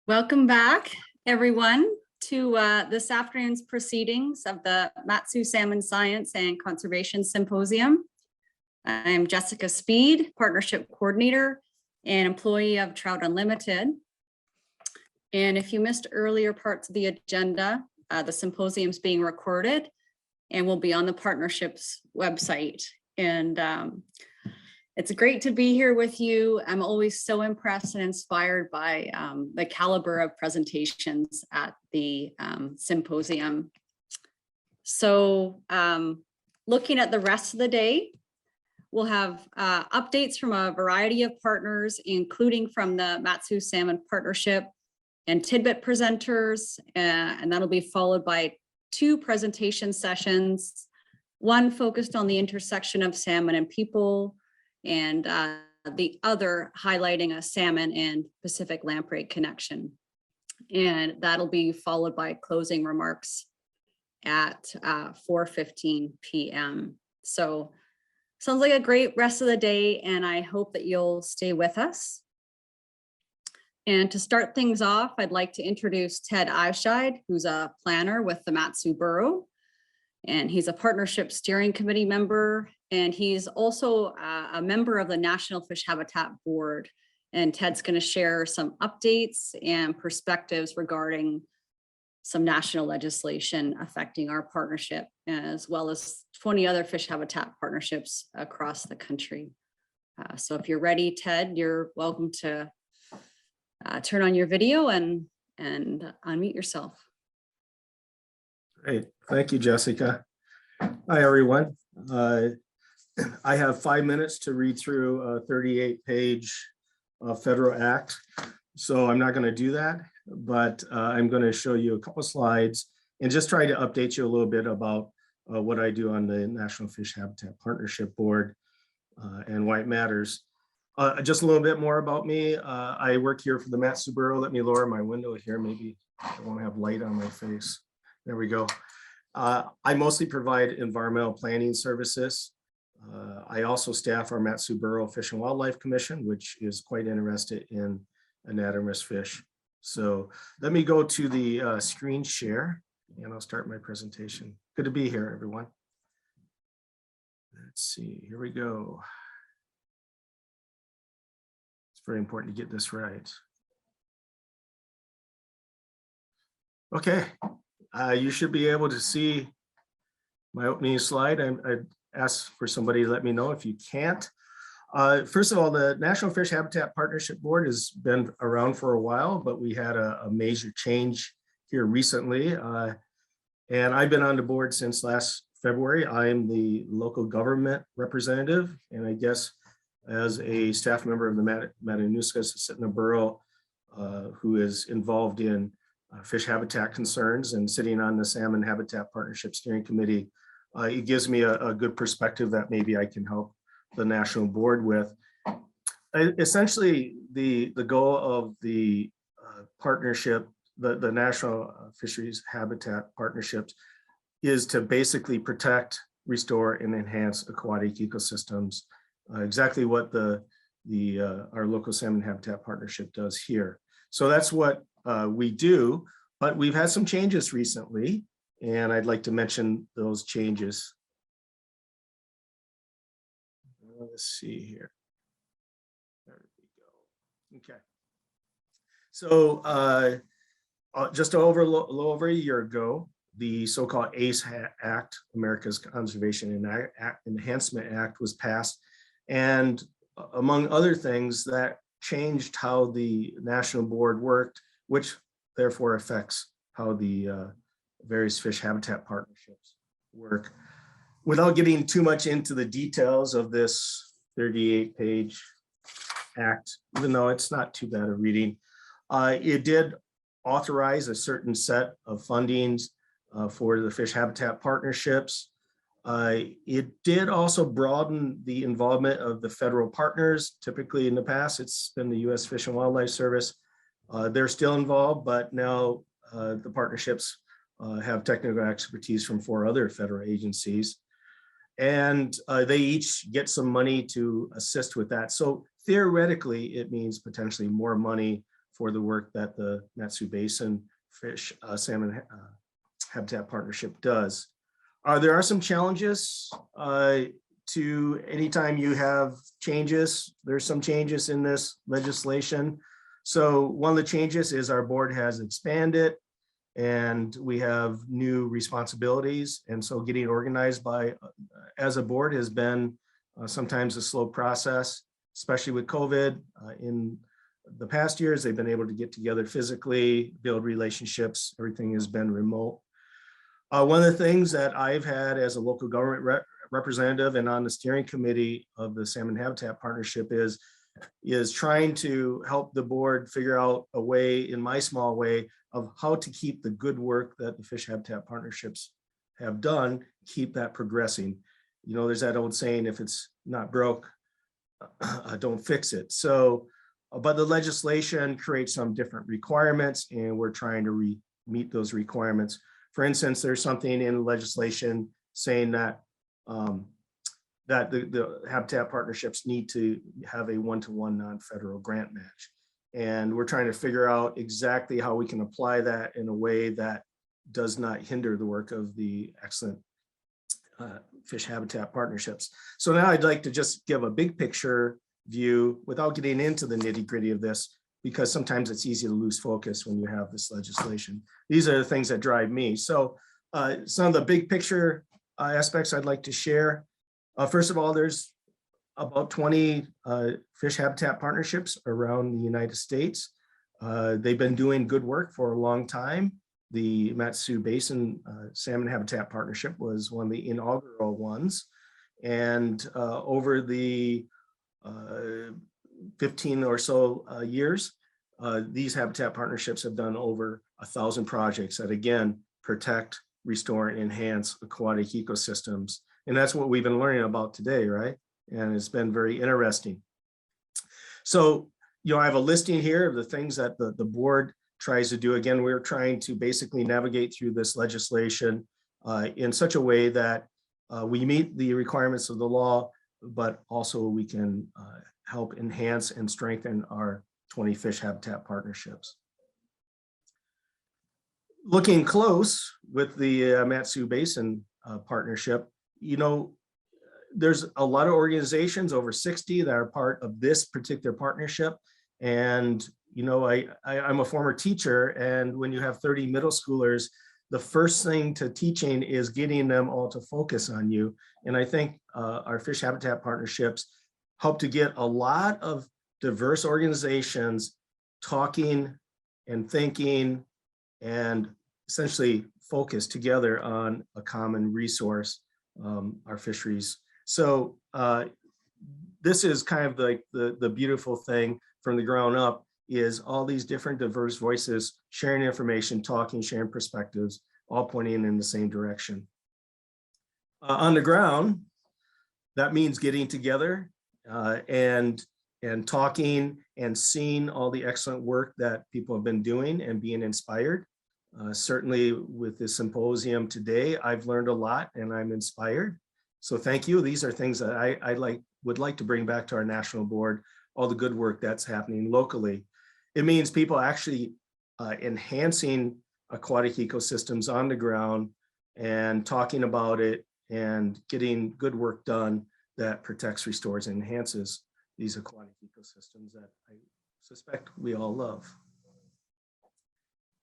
Welcome back, everyone, to this afternoon's proceedings of the Matsu Salmon Science and Conservation Symposium. I'm Jessica Speed, Partnership Coordinator and employee of Trout Unlimited. And if you missed earlier parts of the agenda, the symposium is being recorded and will be on the partnership's website. And it's great to be here with you. I'm always so impressed and inspired by the caliber of presentations at the symposium. So looking at the rest of the day, we'll have updates from a variety of partners, including from the Matsu Salmon Partnership and tidbit presenters, and that'll be followed by 2 presentation sessions, one focused on the intersection of salmon and people, and the other highlighting a salmon and Pacific lamprey connection. And that'll be followed by closing remarks at 4:15 p.m. So sounds like a great rest of the day, and I hope that you'll stay with us. And to start things off, I'd like to introduce Ted Eischeid, who's a planner with the Matsu Borough. And he's a partnership steering committee member, and he's also a member of the National Fish Habitat Board. And Ted's going to share some updates and perspectives regarding some national legislation affecting our partnership, as well as 20 other fish habitat partnerships across the country. So if you're ready, Ted, you're welcome to turn on your video and unmute yourself. Great. Thank you, Jessica. Hi, everyone. I have 5 minutes to read through a 38-page federal act. So I'm not going to do that, but I'm going to show you a couple slides and just try to update you a little bit about what I do on the National Fish Habitat Partnership Board and why it matters. Just a little bit more about me. I work here for the Matsu Borough. Let me lower my window here. Maybe I won't have light on my face. There we go. I mostly provide environmental planning services. I also staff our Matsu Borough Fish and Wildlife Commission, which is quite interested in anadromous fish. So let me go to the screen share and I'll start my presentation. Good to be here, everyone. Let's see, here we go. It's very important to get this right. Okay. You should be able to see my opening slide. I asked for somebody to let me know if you can't. First of all, the National Fish Habitat Partnership Board has been around for a while, but we had a major change here recently. And I've been on the board since last February. I'm the local government representative, and I guess as a staff member of the Matanuska-Susitna Borough, who is involved in fish habitat concerns and sitting on the Salmon Habitat Partnership Steering Committee, it gives me a good perspective that maybe I can help the national board with. Essentially, the goal of the partnership, the National Fisheries Habitat Partnerships, is to basically protect, restore, and enhance aquatic ecosystems. Exactly what our local Salmon Habitat Partnership does here. So that's what we do, but we've had some changes recently, and I'd like to mention those changes. Let's see here. There we go. Okay. So just a little over a year ago, the so-called ACE Act, America's Conservation and Enhancement Act, was passed. And among other things, that changed how the national board worked, which therefore affects how the various fish habitat partnerships work. Without getting too much into the details of this 38-page act, even though it's not too bad a reading, it did authorize a certain set of fundings for the fish habitat partnerships. It did also broaden the involvement of the federal partners. Typically in the past, it's been the U.S. Fish and Wildlife Service. They're still involved, but now the partnerships have technical expertise from 4 other federal agencies. And they each get some money to assist with that. So theoretically, it means potentially more money for the work that the Mat-Su Basin Fish Salmon Habitat Partnership does. There are some challenges to anytime you have changes. There's some changes in this legislation. So one of the changes is our board has expanded and we have new responsibilities. And so getting organized as a board has been sometimes a slow process, especially with COVID. In the past years, they've been able to get together physically, build relationships. Everything has been remote. One of the things that I've had as a local government representative and on the steering committee of the Salmon Habitat Partnership is trying to help the board figure out a way, in my small way, of how to keep the good work that the fish habitat partnerships have done, keep that progressing. You know, there's that old saying, if it's not broke, don't fix it. So, but the legislation creates some different requirements and we're trying to meet those requirements. For instance, there's something in legislation saying that that the habitat partnerships need to have a one-to-one non-federal grant match. And we're trying to figure out exactly how we can apply that in a way that does not hinder the work of the excellent fish habitat partnerships. So now I'd like to just give a big picture view without getting into the nitty-gritty of this, because sometimes it's easy to lose focus when you have this legislation. These are the things that drive me. So some of the big picture aspects I'd like to share. First of all, there's about 20 fish habitat partnerships around the United States. They've been doing good work for a long time. The Mat-Su Basin Salmon Habitat Partnership was one of the inaugural ones. And over the 15 or so years, these habitat partnerships have done over 1,000 projects that, again, protect, restore, and enhance aquatic ecosystems. And that's what we've been learning about today, right? And it's been very interesting. So, you know, I have a listing here of the things that the board tries to do. Again, we're trying to basically navigate through this legislation in such a way that we meet the requirements of the law, but also we can help enhance and strengthen our 20 fish habitat partnerships. Looking close with the Mat-Su Basin partnership, you know, there's a lot of organizations, over 60, that are part of this particular partnership. And, you know, I'm a former teacher, and when you have 30 middle schoolers, the first thing to teaching is getting them all to focus on you. And I think our fish habitat partnerships help to get a lot of diverse organizations talking and thinking and essentially focus together on a common resource, our fisheries. So this is kind of like the beautiful thing from the ground up, is all these different diverse voices sharing information, talking, sharing perspectives, all pointing in the same direction. On the ground, that means getting together and talking and seeing all the excellent work that people have been doing and being inspired. Certainly with this symposium today, I've learned a lot and I'm inspired. So thank you. These are things that I would like to bring back to our national board, all the good work that's happening locally. It means people actually enhancing aquatic ecosystems on the ground and talking about it and getting good work done that protects, restores, and enhances these aquatic ecosystems that I suspect we all love.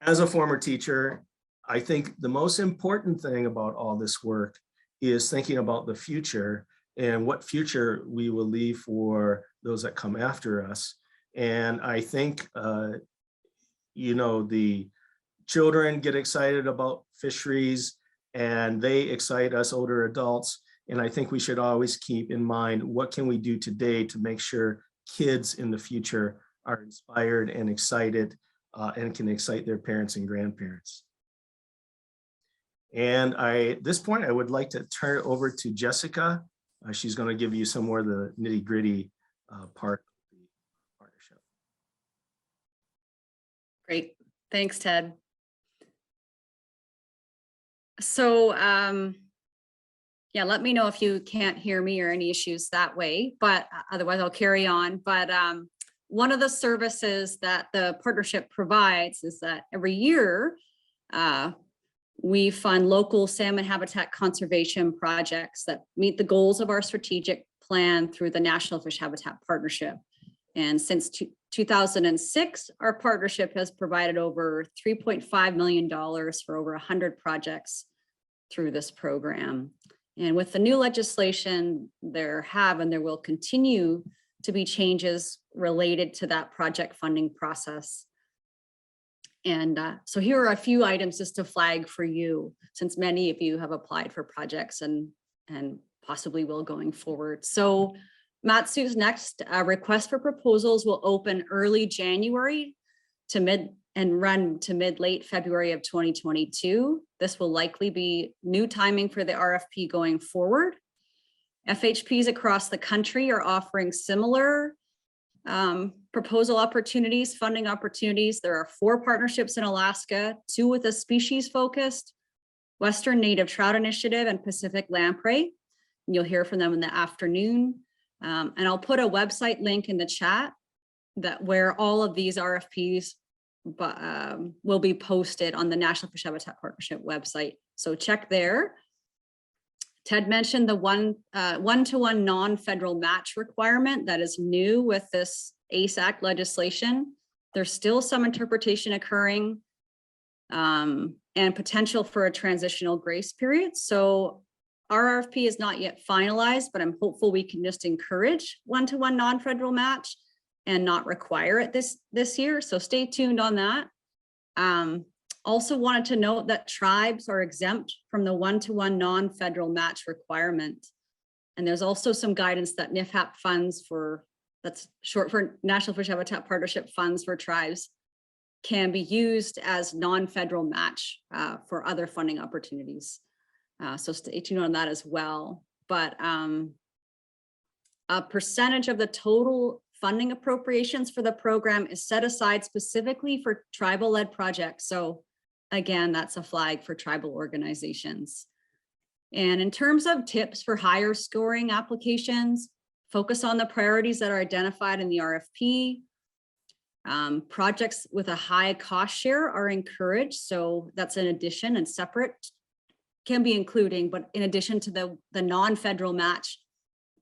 As a former teacher, I think the most important thing about all this work is thinking about the future and what future we will leave for those that come after us. And I think, you know, the children get excited about fisheries and they excite us older adults. And I think we should always keep in mind, what can we do today to make sure kids in the future are inspired and excited and can excite their parents and grandparents. And at this point, I would like to turn it over to Jessica. She's going to give you some more of the nitty-gritty part of the partnership. Great. Thanks, Ted. So, yeah, let me know if you can't hear me or any issues that way, but otherwise I'll carry on. But one of the services that the partnership provides is that every year we fund local salmon habitat conservation projects that meet the goals of our strategic plan through the National Fish Habitat Partnership. And since 2006, our partnership has provided over $3.5 million for over 100 projects through this program. And with the new legislation, there have and there will continue to be changes related to that project funding process. And so here are a few items just to flag for you, since many of you have applied for projects and possibly will going forward. So Matsu's next request for proposals will open early January to mid and run to mid-late February of 2022. This will likely be new timing for the RFP going forward. FHPs across the country are offering similar proposal opportunities, funding opportunities. There are 4 partnerships in Alaska, 2 with a species focused, Western Native Trout Initiative and Pacific Lamprey. And you'll hear from them in the afternoon. And I'll put a website link in the chat where all of these RFPs will be posted on the National Fish Habitat Partnership website. So check there. Ted mentioned the one-to-one non-federal match requirement that is new with this ACE Act legislation. There's still some interpretation occurring and potential for a transitional grace period. So our RFP is not yet finalized, but I'm hopeful we can just encourage one-to-one non-federal match and not require it this year. So stay tuned on that. Also wanted to note that tribes are exempt from the one-to-one non-federal match requirement. And there's also some guidance that NFHP funds that's short for National Fish Habitat Partnership funds for tribes, can be used as non-federal match for other funding opportunities. So stay tuned on that as well. But a percentage of the total funding appropriations for the program is set aside specifically for tribal-led projects. So again, that's a flag for tribal organizations. And in terms of tips for higher scoring applications, focus on the priorities that are identified in the RFP. Projects with a high cost share are encouraged. So that's an addition and separate, can be including, but in addition to the non-federal match,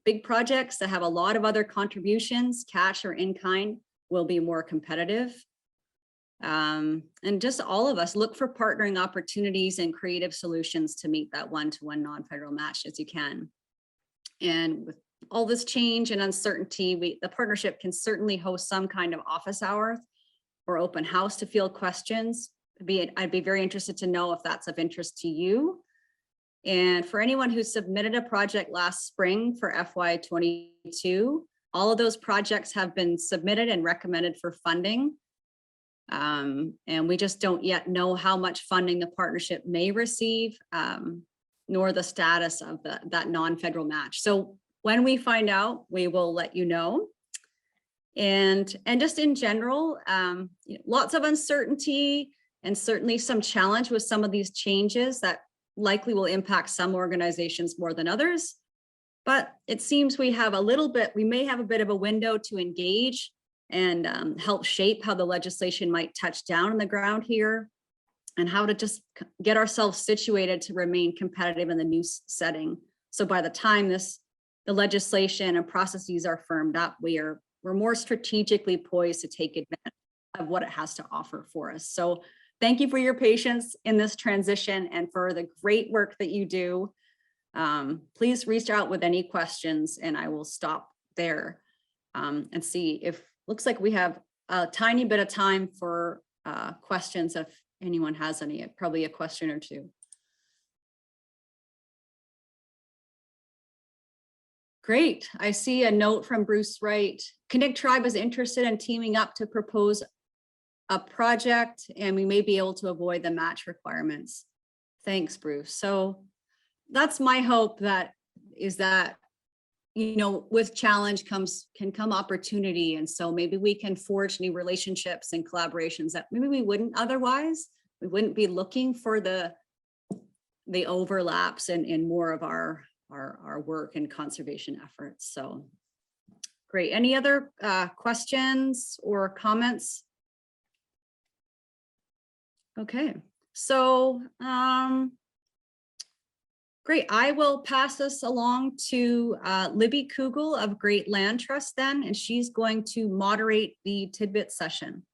big projects that have a lot of other contributions, cash or in-kind, will be more competitive. And just all of us look for partnering opportunities and creative solutions to meet that one-to-one non-federal match as you can. And with all this change and uncertainty, the partnership can certainly host some kind of office hour or open house to field questions. I'd be very interested to know if that's of interest to you. And for anyone who submitted a project last spring for FY22, all of those projects have been submitted and recommended for funding. And we just don't yet know how much funding the partnership may receive, nor the status of that non-federal match. So when we find out, we will let you know. And just in general, lots of uncertainty and certainly some challenge with some of these changes that likely will impact some organizations more than others. But it seems we may have a bit of a window to engage and help shape how the legislation might touch down on the ground here and how to just get ourselves situated to remain competitive in the new setting. So by the time the legislation and processes are firmed up, we're more strategically poised to take advantage of what it has to offer for us. So thank you for your patience in this transition and for the great work that you do. Please reach out with any questions and I will stop there and see if, looks like we have a tiny bit of time for questions if anyone has any, probably a question or two. Great, I see a note from Bruce Wright. Connect Tribe is interested in teaming up to propose a project and we may be able to avoid the match requirements. Thanks, Bruce. So that's my hope, with challenge can come opportunity. And so maybe we can forge new relationships and collaborations that maybe we wouldn't otherwise. We wouldn't be looking for the overlaps in more of our work and conservation efforts. So Great. Any other questions or comments? Okay, so great. I will pass this along to Libby Kugel of Great Land Trust then, and she's going to moderate the tidbit session.